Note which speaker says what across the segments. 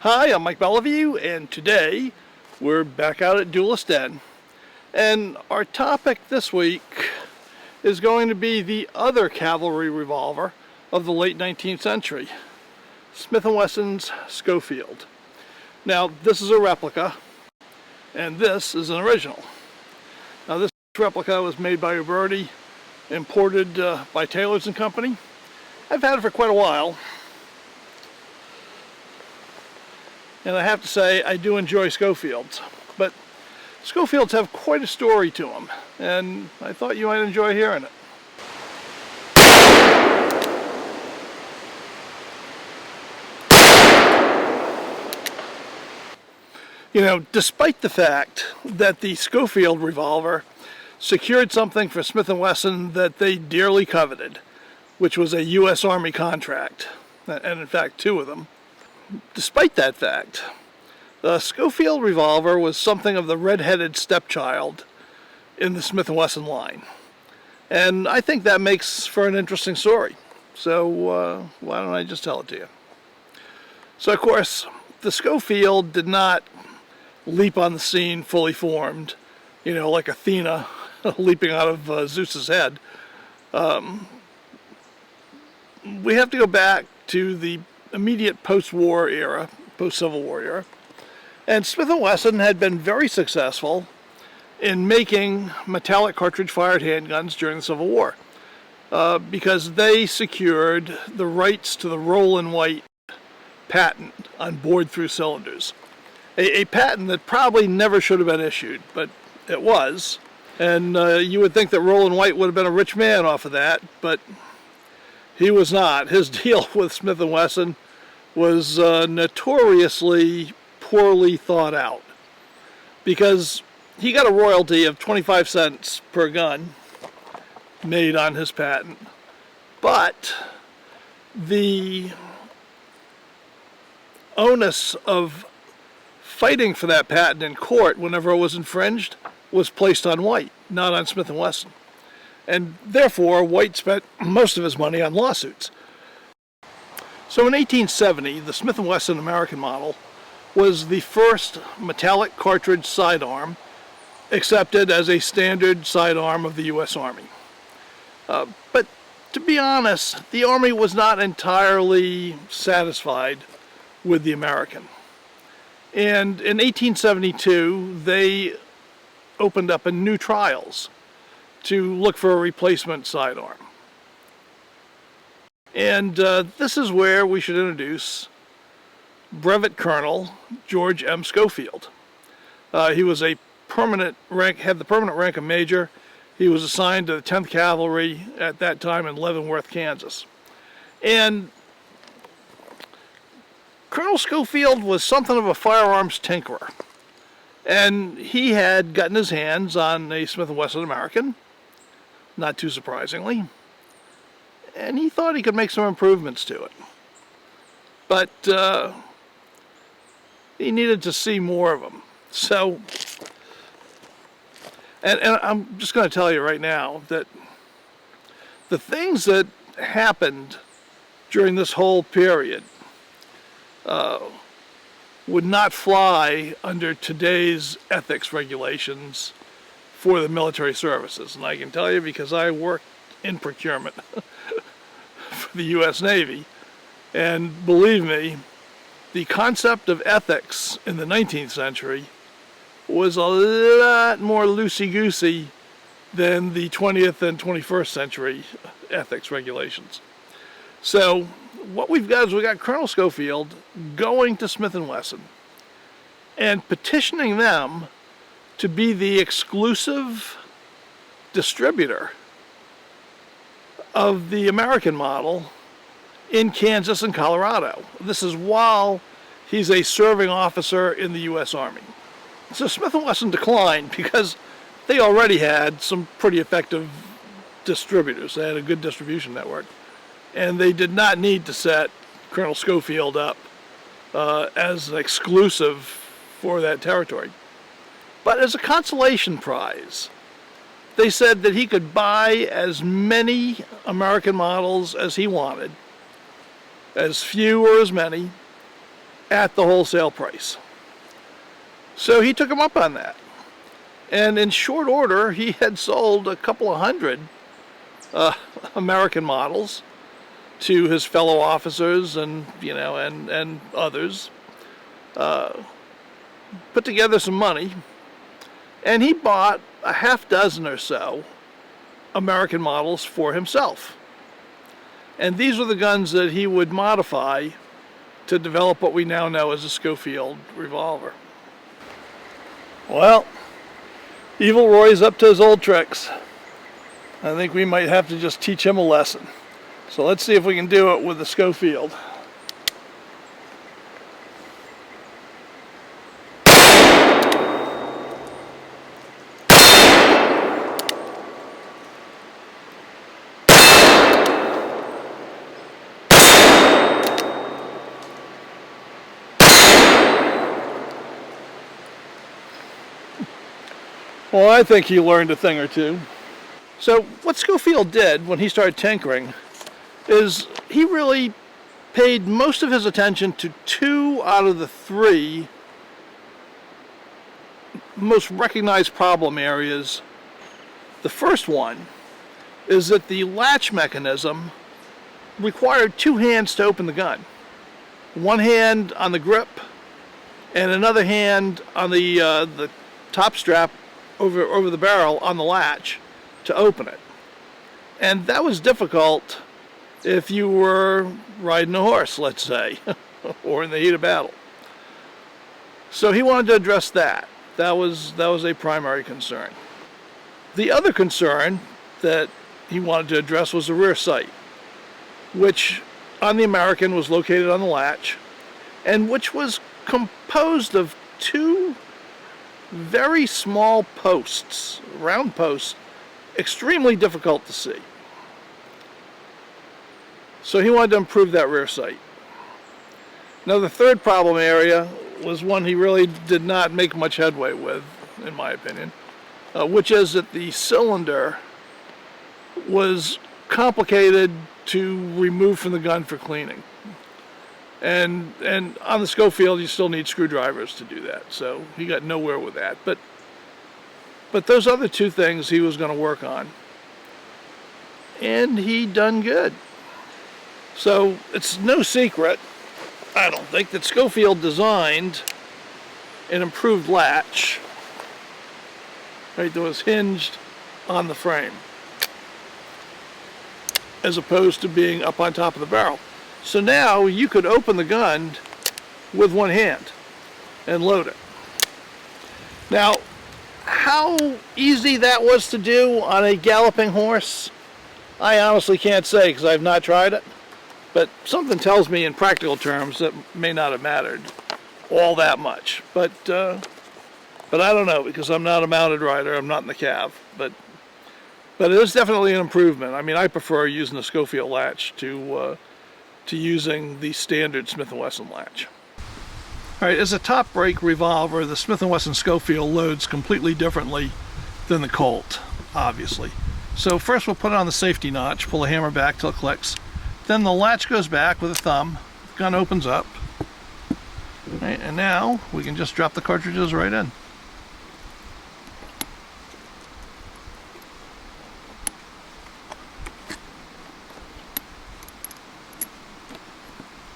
Speaker 1: Hi, I'm Mike Beliveau, and today we're back out at Duelist Den. And our topic this week is going to be the other cavalry revolver of the late 19th century, Smith & Wesson's Schofield. Now, this is a replica, and this is an original. Now, this replica was made by Uberti, imported by Taylor's & Company. I've had it for quite a while. And I have to say, I do enjoy Schofields, but Schofields have quite a story to them, and I thought you might enjoy hearing it. You know, despite the fact that the Schofield revolver secured something for Smith & Wesson that they dearly coveted, which was a U.S. Army contract, and in fact 2 of them. Despite that fact, the Schofield revolver was something of the red-headed stepchild in the Smith & Wesson line. And I think that makes for an interesting story. So why don't I just tell it to you? So of course, the Schofield did not leap on the scene fully formed, you know, like Athena leaping out of Zeus's head. We have to go back to the immediate post-war era, post-Civil War era, and Smith & Wesson had been very successful in making metallic cartridge-fired handguns during the Civil War because they secured the rights to the roll-and-white patent on bored-through cylinders. A patent that probably never should have been issued, but it was. And you would think that Roll-and-White would have been a rich man off of that, but he was not. His deal with Smith & Wesson was notoriously poorly thought out because he got a royalty of 25 cents per gun made on his patent, but the onus of fighting for that patent in court whenever it was infringed was placed on White, not on Smith & Wesson. And therefore, White spent most of his money on lawsuits. So in 1870, the Smith & Wesson American model was the first metallic cartridge sidearm accepted as a standard sidearm of the U.S. Army. But to be honest, the Army was not entirely satisfied with the American. And in 1872, they opened up new trials to look for a replacement sidearm. And this is where we should introduce Brevet Colonel George M. Schofield. He was a permanent rank, had the permanent rank of major. He was assigned to the 10th Cavalry at that time in Leavenworth, Kansas. And Colonel Schofield was something of a firearms tinkerer. And he had gotten his hands on a Smith & Wesson American, not too surprisingly, and he thought he could make some improvements to it. But he needed to see more of them. So, and I'm just going to tell you right now that the things that happened during this whole period would not fly under today's ethics regulations for the military services. And I can tell you because I worked in procurement for the U.S. Navy. And believe me, the concept of ethics in the 19th century was a lot more loosey-goosey than the 20th and 21st century ethics regulations. So what we've got is we've got Colonel Schofield going to Smith & Wesson and petitioning them to be the exclusive distributor of the American model in Kansas and Colorado. This is while he's a serving officer in the U.S. Army. So Smith & Wesson declined because they already had some pretty effective distributors. They had a good distribution network. And they did not need to set Colonel Schofield up as an exclusive for that territory. But as a consolation prize, they said that he could buy as many American models as he wanted, as few or as many, at the wholesale price. So he took him up on that. And in short order, he had sold a couple of hundred American models to his fellow officers and, and others. Put together some money, and he bought a half dozen or so American models for himself. And these were the guns that he would modify to develop what we now know as a Schofield revolver. Well, Evil Roy's up to his old tricks. I think we might have to just teach him a lesson. So let's see if we can do it with the Schofield. Well, I think he learned a thing or two. So what Schofield did when he started tinkering is he really paid most of his attention to 2 out of the 3 most recognized problem areas. The first one is that the latch mechanism required 2 hands to open the gun. One hand on the grip and another hand on the top strap over the barrel on the latch to open it. And that was difficult if you were riding a horse, let's say, or in the heat of battle. So he wanted to address that. That was a primary concern. The other concern that he wanted to address was the rear sight, which on the American was located on the latch, and which was composed of 2 very small posts, round posts, extremely difficult to see. So he wanted to improve that rear sight. Now the third problem area was one he really did not make much headway with, in my opinion, which is that the cylinder was complicated to remove from the gun for cleaning. And on the Schofield, you still need screwdrivers to do that, so he got nowhere with that. But those other 2 things he was going to work on, and he done good. So it's no secret, I don't think, that Schofield designed an improved latch, right, that was hinged on the frame, as opposed to being up on top of the barrel. So now you could open the gun with one hand and load it. Now, how easy that was to do on a galloping horse, I honestly can't say because I've not tried it. But something tells me in practical terms that may not have mattered all that much. But I don't know, because I'm not a mounted rider, I'm not in the cav. But it is definitely an improvement. I mean, I prefer using the Schofield latch to using the standard Smith & Wesson latch. All right, as a top break revolver, the Smith & Wesson Schofield loads completely differently than the Colt, obviously. So first we'll put it on the safety notch, pull the hammer back till it clicks. Then the latch goes back with a thumb, the gun opens up. All right, and now we can just drop the cartridges right in.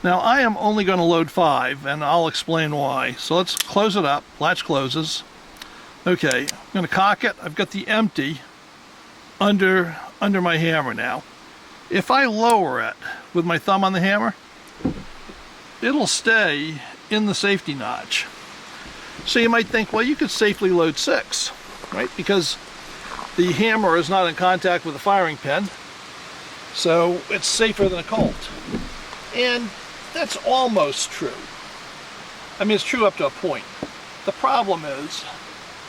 Speaker 1: Now I am only going to load 5, and I'll explain why. So let's close it up. Latch closes. Okay, I'm going to cock it. I've got the empty under my hammer now. If I lower it with my thumb on the hammer, it'll stay in the safety notch. So you might think, well, you could safely load 6, right? Because the hammer is not in contact with the firing pin, so it's safer than a Colt. And that's almost true. I mean, it's true up to a point. The problem is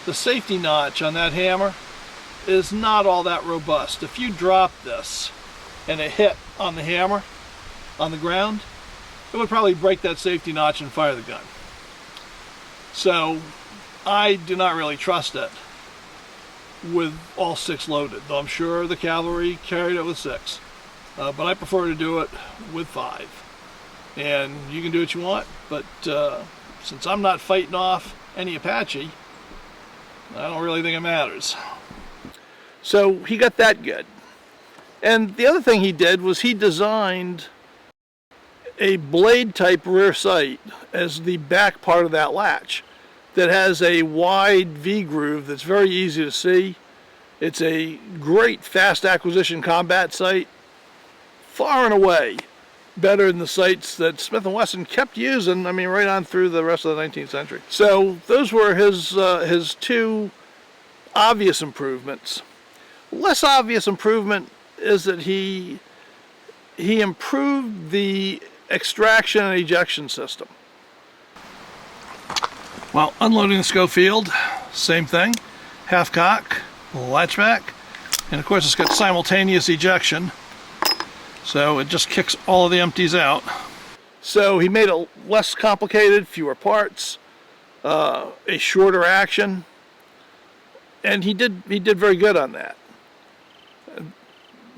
Speaker 1: the safety notch on that hammer is not all that robust. If you drop this and it hit on the hammer on the ground, it would probably break that safety notch and fire the gun. So I do not really trust it with all 6 loaded, though I'm sure the Cavalry carried it with 6. But I prefer to do it with 5. and you can do what you want, but since I'm not fighting off any Apache, I don't really think it matters. So he got that good. And the other thing he did was he designed a blade type rear sight as the back part of that latch that has a wide V groove that's very easy to see. It's a great fast acquisition combat sight, far and away better than the sights that Smith & Wesson kept using, I mean, right on through the rest of the 19th century. So those were his two obvious improvements. Less obvious improvement is that he improved the extraction and ejection system. Well, unloading the Schofield, same thing. Half cock, latchback, and of course it's got simultaneous ejection, so it just kicks all of the empties out. So he made it less complicated, fewer parts, a shorter action, and he did very good on that.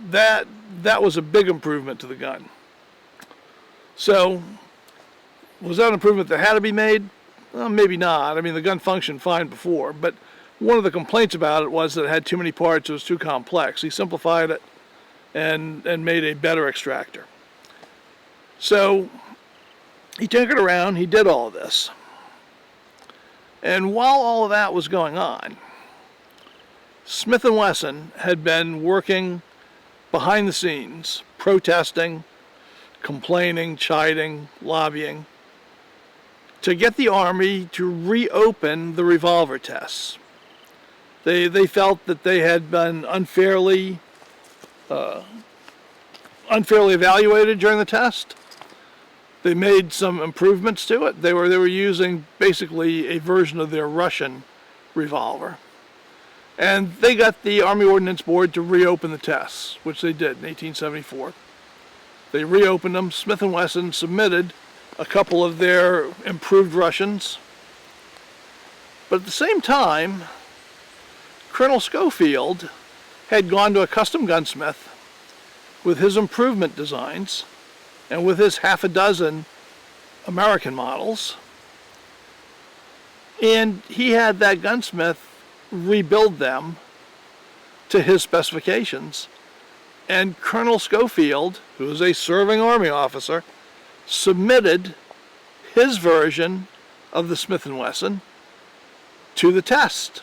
Speaker 1: That was a big improvement to the gun. So, was that an improvement that had to be made? Well, maybe not. I mean, the gun functioned fine before, but one of the complaints about it was that it had too many parts, it was too complex. He simplified it and made a better extractor. So, he tinkered around, he did all of this. And while all of that was going on, Smith & Wesson had been working behind the scenes, protesting, complaining, chiding, lobbying, to get the Army to reopen the revolver tests. They felt that they had been unfairly evaluated during the test. They made some improvements to it. They were using basically a version of their Russian revolver. And they got the Army Ordnance Board to reopen the tests, which they did in 1874. They reopened them. Smith & Wesson submitted a couple of their improved Russians. But at the same time, Colonel Schofield had gone to a custom gunsmith with his improvement designs and with his half a dozen American models. And he had that gunsmith rebuild them to his specifications. And Colonel Schofield, who was a serving Army officer, submitted his version of the Smith & Wesson to the test.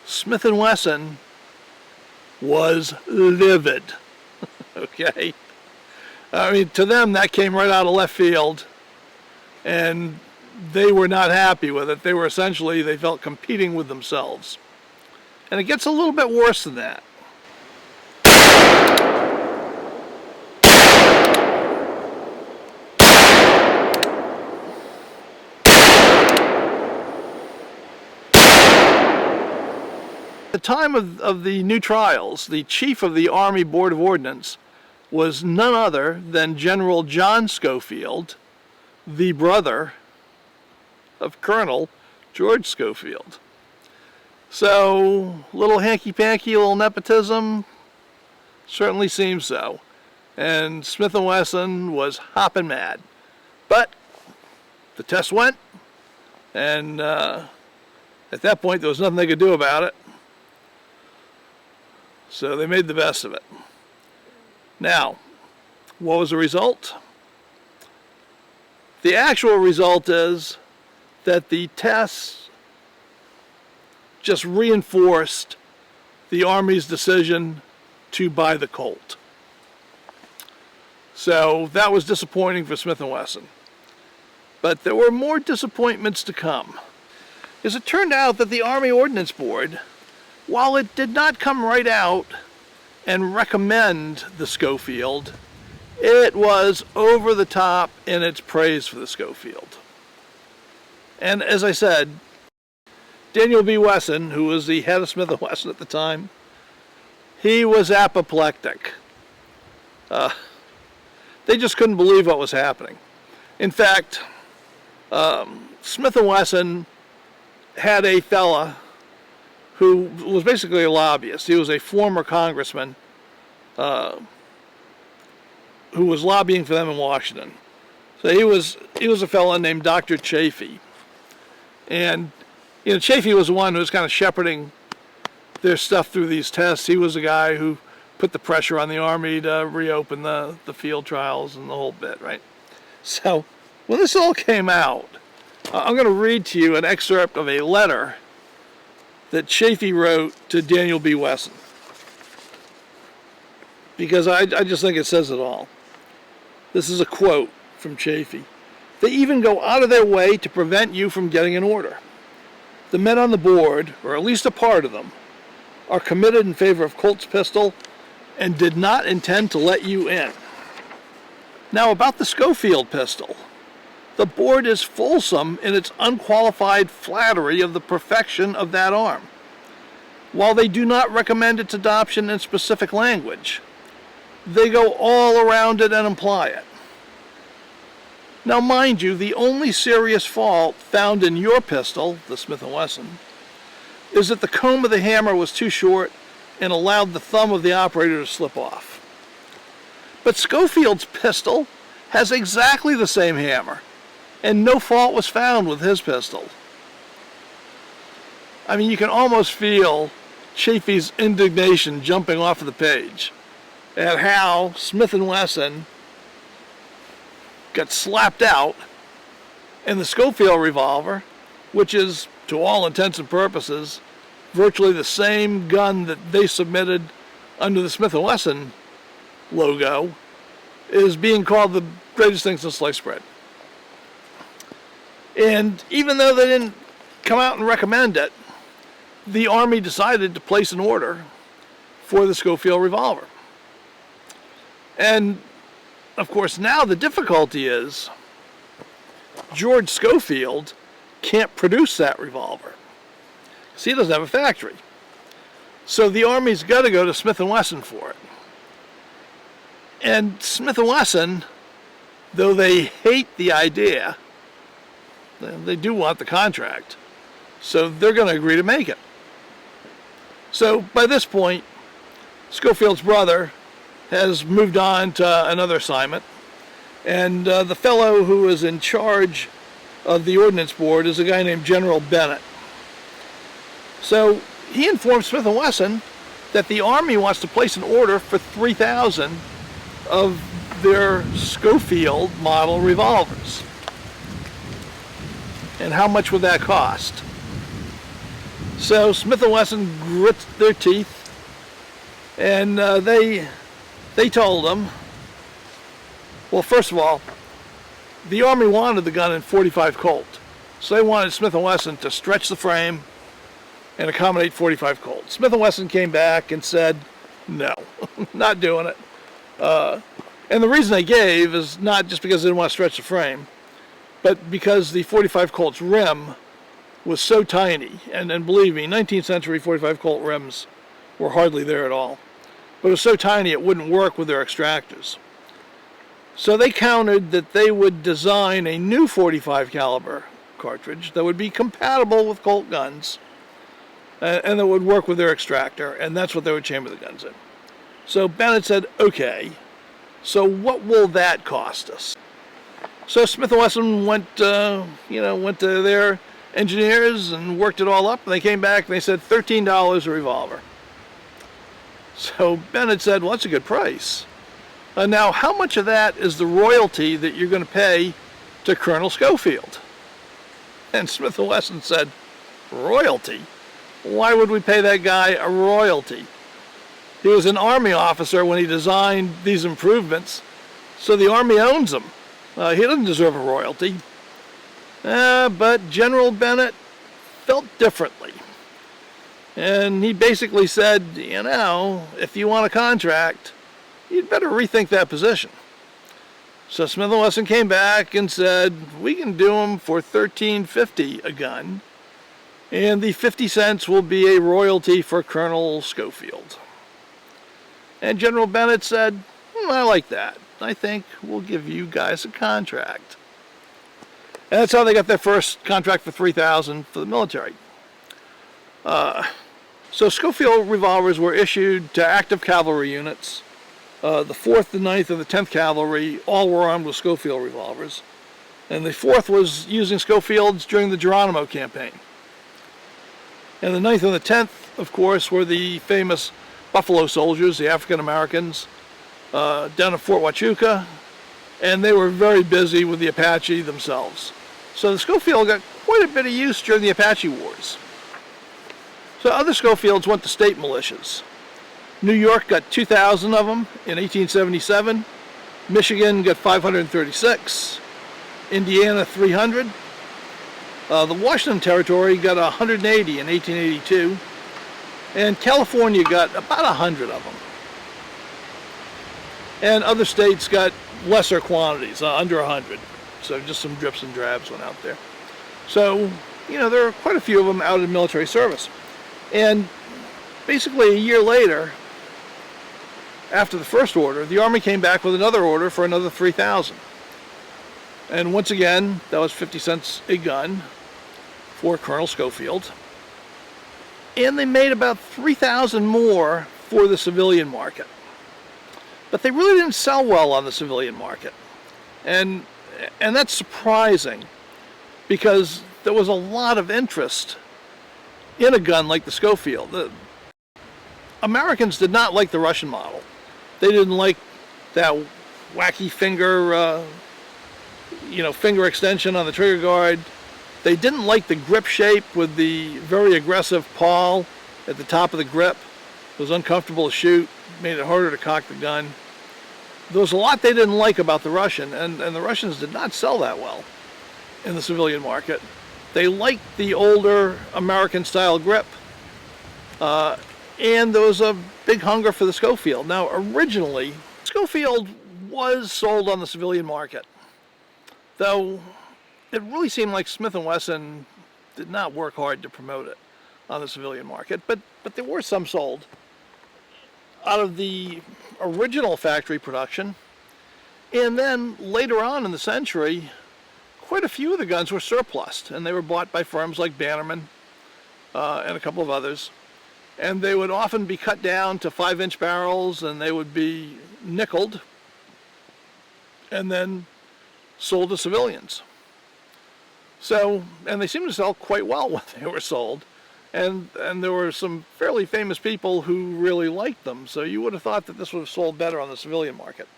Speaker 1: Smith & Wesson was livid. Okay? I mean, to them, that came right out of left field, and they were not happy with it. They were essentially, they felt, competing with themselves. And it gets a little bit worse than that. At the time of the new trials, the chief of the Army Board of Ordnance was none other than General John Schofield, the brother of Colonel George Schofield. So, little hanky-panky, little nepotism, certainly seems so. And Smith & Wesson was hopping mad. But the test went, and at that point there was nothing they could do about it. So they made the best of it. Now, what was the result? The actual result is that the tests just reinforced the Army's decision to buy the Colt. So that was disappointing for Smith & Wesson. But there were more disappointments to come. As it turned out that the Army Ordnance Board, while it did not come right out and recommend the Schofield, it was over the top in its praise for the Schofield. And as I said, Daniel B. Wesson, who was the head of Smith & Wesson at the time, he was apoplectic. They just couldn't believe what was happening. In fact, Smith & Wesson had a fella who was basically a lobbyist. He was a former congressman who was lobbying for them in Washington. So he was a fellow named Dr. Chafee. And, Chafee was the one who was kind of shepherding their stuff through these tests. He was the guy who put the pressure on the Army to reopen the field trials and the whole bit, right? So when this all came out, I'm going to read to you an excerpt of a letter that Chafee wrote to Daniel B. Wesson, because I just think it says it all. This is a quote from Chafee. They even go out of their way to prevent you from getting an order. The men on the board, or at least a part of them, are committed in favor of Colt's pistol and did not intend to let you in. Now about the Schofield pistol. The board is fulsome in its unqualified flattery of the perfection of that arm, while they do not recommend its adoption in specific language. They go all around it and imply it. Now mind you, the only serious fault found in your pistol, the Smith & Wesson, is that the comb of the hammer was too short and allowed the thumb of the operator to slip off. But Schofield's pistol has exactly the same hammer, and no fault was found with his pistol. I mean, you can almost feel Chafee's indignation jumping off of the page at how Smith & Wesson got slapped out, and the Schofield revolver, which is, to all intents and purposes, virtually the same gun that they submitted under the Smith & Wesson logo, is being called the greatest thing since sliced bread. And even though they didn't come out and recommend it, the Army decided to place an order for the Schofield revolver. And of course now the difficulty is George Schofield can't produce that revolver because he doesn't have a factory. So the Army's got to go to Smith & Wesson for it. And Smith & Wesson, though they hate the idea, they do want the contract, so they're going to agree to make it. So by this point, Schofield's brother has moved on to another assignment, and the fellow who is in charge of the Ordnance Board is a guy named General Bennett. So he informed Smith & Wesson that the Army wants to place an order for 3,000 of their Schofield model revolvers. And how much would that cost? So Smith & Wesson grits their teeth, and they told him, well, first of all, the Army wanted the gun in .45 Colt, so they wanted Smith & Wesson to stretch the frame and accommodate .45 Colt. Smith & Wesson came back and said, no, not doing it. And the reason they gave is not just because they didn't want to stretch the frame, but because the .45 Colt's rim was so tiny, and believe me, 19th century .45 Colt rims were hardly there at all. But it was so tiny it wouldn't work with their extractors. So they countered that they would design a new .45 caliber cartridge that would be compatible with Colt guns and that would work with their extractor, and that's what they would chamber the guns in. So Bennett said, okay, so what will that cost us? So Smith & Wesson went to their engineers and worked it all up, and they came back and they said $13 a revolver. So Bennett said, well, that's a good price. Now, how much of that is the royalty that you're going to pay to Colonel Schofield? And Smith & Wesson said, royalty? Why would we pay that guy a royalty? He was an Army officer when he designed these improvements, so the Army owns him. He doesn't deserve a royalty. But General Bennett felt differently. And he basically said, if you want a contract, you'd better rethink that position. So Smith & Wesson came back and said, we can do them for $13.50 a gun, and the 50 cents will be a royalty for Colonel Schofield. And General Bennett said, I like that. I think we'll give you guys a contract. And that's how they got their first contract for $3,000 for the military. So Schofield revolvers were issued to active cavalry units The 4th, the 9th, and the 10th Cavalry all were armed with Schofield revolvers. And the 4th was using Schofields during the Geronimo campaign. And the 9th and the 10th, of course, were the famous Buffalo soldiers, the African Americans, down at Fort Huachuca, and they were very busy with the Apache themselves. So the Schofield got quite a bit of use during the Apache Wars. So other Schofields went to state militias. New York got 2,000 of them in 1877. Michigan got 536. Indiana 300. The Washington Territory got 180 in 1882. And California got about 100 of them. And other states got lesser quantities, under 100. So just some drips and drabs went out there. So, there are quite a few of them out in military service. And basically a year later, after the first order, the Army came back with another order for another 3,000. And once again, that was 50 cents a gun for Colonel Schofield. And they made about 3,000 more for the civilian market. But they really didn't sell well on the civilian market. And that's surprising, because there was a lot of interest in a gun like the Schofield. The Americans did not like the Russian model. They didn't like that wacky finger extension on the trigger guard. They didn't like the grip shape with the very aggressive pawl at the top of the grip. It was uncomfortable to shoot, made it harder to cock the gun. There was a lot they didn't like about the Russian, and the Russians did not sell that well in the civilian market. They liked the older American-style grip, and there was a big hunger for the Schofield. Now, originally, Schofield was sold on the civilian market, though it really seemed like Smith & Wesson did not work hard to promote it on the civilian market, but there were some sold. Out of the original factory production, and then later on in the century, quite a few of the guns were surplused, and they were bought by firms like Bannerman and a couple of others, and they would often be cut down to 5-inch barrels, and they would be nickeled and then sold to civilians. So, and they seemed to sell quite well when they were sold. And there were some fairly famous people who really liked them, so you would have thought that this would have sold better on the civilian market.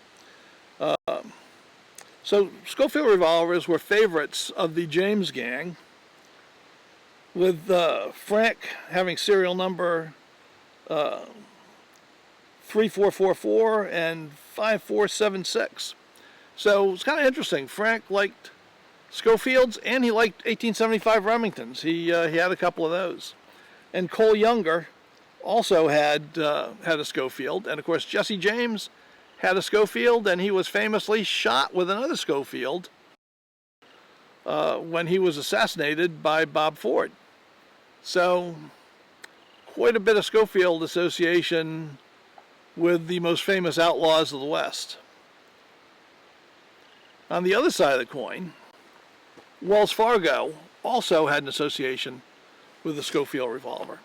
Speaker 1: So Schofield revolvers were favorites of the James gang, with Frank having serial number 3444 and 5476. So it's kind of interesting. Frank liked Schofields, and he liked 1875 Remingtons. He had a couple of those. And Cole Younger also had a Schofield, and of course Jesse James had a Schofield, and he was famously shot with another Schofield when he was assassinated by Bob Ford. So quite a bit of Schofield association with the most famous outlaws of the West. On the other side of the coin, Wells Fargo also had an association with the Schofield revolver,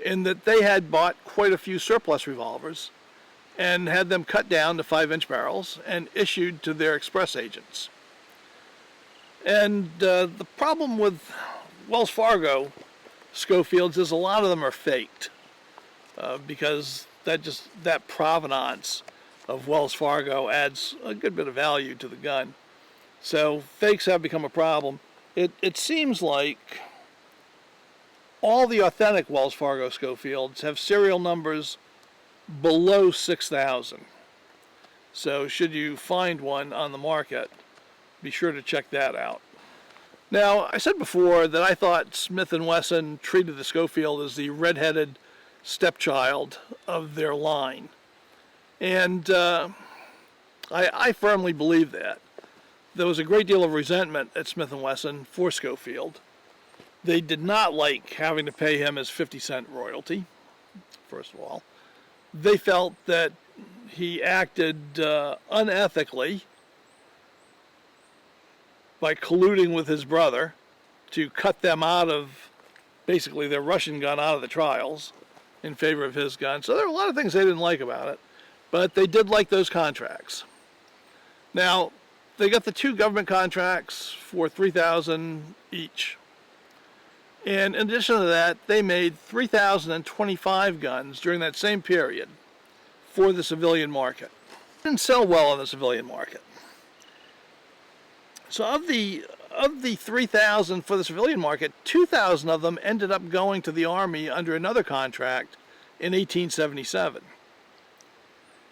Speaker 1: in that they had bought quite a few surplus revolvers and had them cut down to 5-inch barrels and issued to their express agents. And the problem with Wells Fargo Schofields is a lot of them are faked, because that provenance of Wells Fargo adds a good bit of value to the gun. So fakes have become a problem. It seems like all the authentic Wells Fargo Schofields have serial numbers below 6,000. So should you find one on the market, be sure to check that out. Now, I said before that I thought Smith & Wesson treated the Schofield as the red-headed stepchild of their line. And I firmly believe that. There was a great deal of resentment at Smith & Wesson for Schofield. They did not like having to pay him his 50-cent royalty, first of all. They felt that he acted unethically by colluding with his brother to cut them out of, basically, their Russian gun out of the trials in favor of his gun. So there were a lot of things they didn't like about it. But they did like those contracts. Now, they got the 2 government contracts for $3,000 each. And in addition to that, they made 3,025 guns during that same period for the civilian market. Didn't sell well on the civilian market. So of the 3,000 for the civilian market, 2,000 of them ended up going to the Army under another contract in 1877.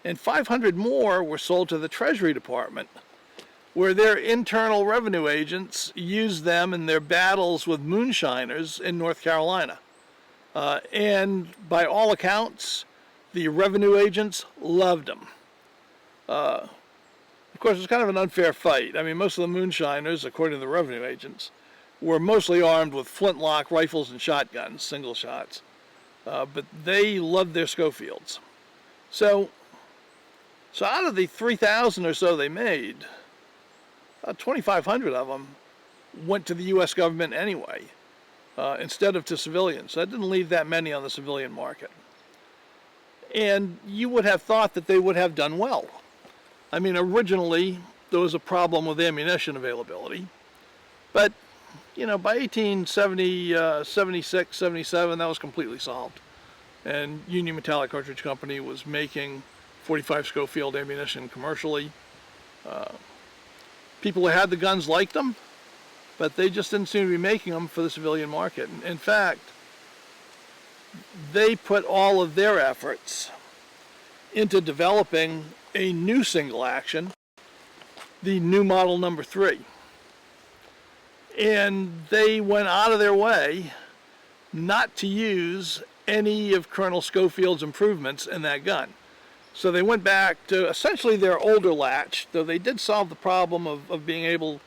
Speaker 1: And 500 more were sold to the Treasury Department, where their internal revenue agents used them in their battles with moonshiners in North Carolina. And by all accounts, the revenue agents loved them. Of course, it was kind of an unfair fight. I mean, most of the moonshiners, according to the revenue agents, were mostly armed with flintlock rifles and shotguns, single shots. But they loved their Schofields. So out of the 3,000 or so they made, 2,500 of them went to the U.S. government anyway, instead of to civilians. So that didn't leave that many on the civilian market. And you would have thought that they would have done well. I mean, originally, there was a problem with ammunition availability. But, you know, by 1870, 76, 77, that was completely solved. And Union Metallic Cartridge Company was making 45 Schofield ammunition commercially. People who had the guns liked them, but they just didn't seem to be making them for the civilian market. In fact, they put all of their efforts into developing a new single action, the new model number 3. And they went out of their way not to use any of Colonel Schofield's improvements in that gun. So they went back to essentially their older latch, though they did solve the problem of being able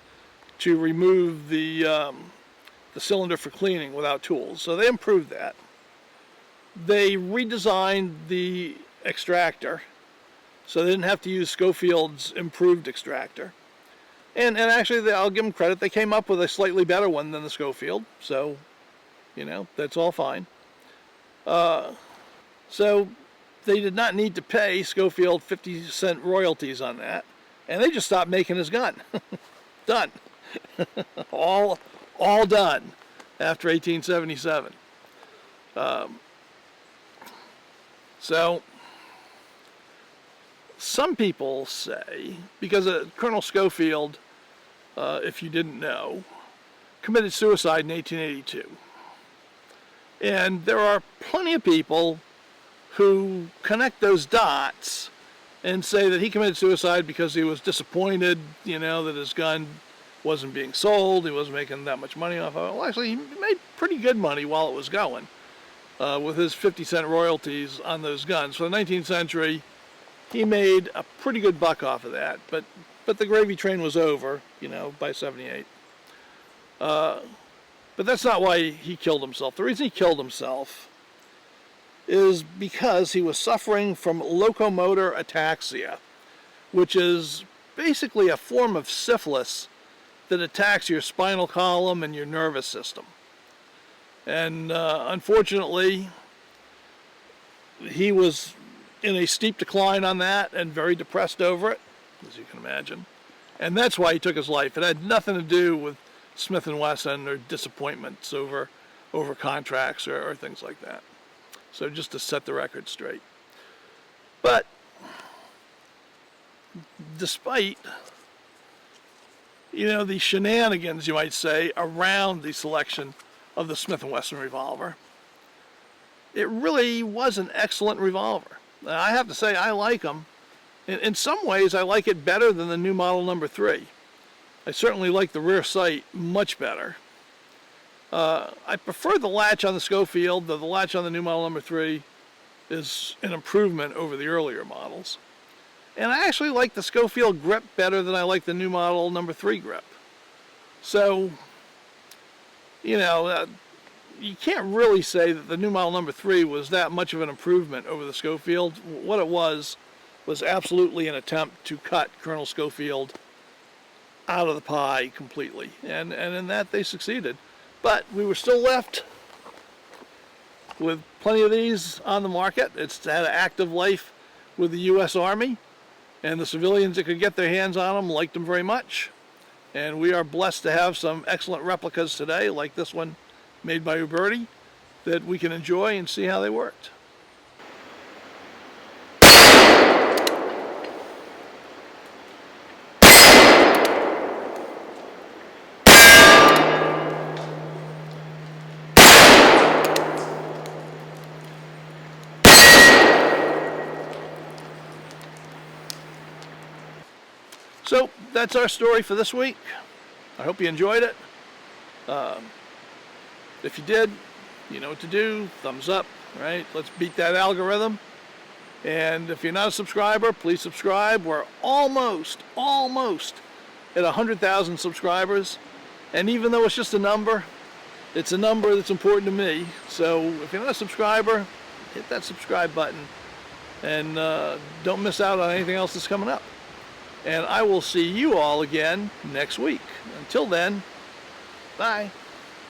Speaker 1: to remove the cylinder for cleaning without tools. So they improved that. They redesigned the extractor, so they didn't have to use Schofield's improved extractor. And actually, I'll give them credit, they came up with a slightly better one than the Schofield, so, you know, that's all fine. So they did not need to pay Schofield 50-cent royalties on that, and they just stopped making his gun. Done. all done after 1877. So some people say, because Colonel Schofield, if you didn't know, committed suicide in 1882. And there are plenty of people who connect those dots and say that he committed suicide because he was disappointed, you know, that his gun wasn't being sold, he wasn't making that much money off of it. Well, actually, he made pretty good money while it was going, with his 50-cent royalties on those guns. For the 19th century, he made a pretty good buck off of that, but the gravy train was over, you know, by 78. But that's not why he killed himself. The reason he killed himself is because he was suffering from locomotor ataxia, which is basically a form of syphilis that attacks your spinal column and your nervous system. And unfortunately, he was in a steep decline on that and very depressed over it, as you can imagine. And that's why he took his life. It had nothing to do with Smith & Wesson or disappointments over contracts or things like that. So just to set the record straight. But despite, you know, the shenanigans, you might say, around the selection of the Smith & Wesson revolver, it really was an excellent revolver. I have to say, I like them. In some ways, I like it better than the new model number 3. I certainly like the rear sight much better. I prefer the latch on the Schofield, though the latch on the new model number 3 is an improvement over the earlier models. And I actually like the Schofield grip better than I like the new model number 3 grip. So, you know, you can't really say that the new model number 3 was that much of an improvement over the Schofield. What it was absolutely an attempt to cut Colonel Schofield out of the pie completely. And in that they succeeded. But we were still left with plenty of these on the market. It's had an active life with the U.S. Army, and the civilians that could get their hands on them liked them very much. And we are blessed to have some excellent replicas today, like this one made by Uberti, that we can enjoy and see how they worked. So that's our story for this week. I hope you enjoyed it. If you did, you know what to do. Thumbs up, right? Let's beat that algorithm. And if you're not a subscriber, please subscribe. We're almost at 100,000 subscribers. And even though it's just a number, it's a number that's important to me. So if you're not a subscriber, hit that subscribe button. And don't miss out on anything else that's coming up. And I will see you all again next week. Until then, bye.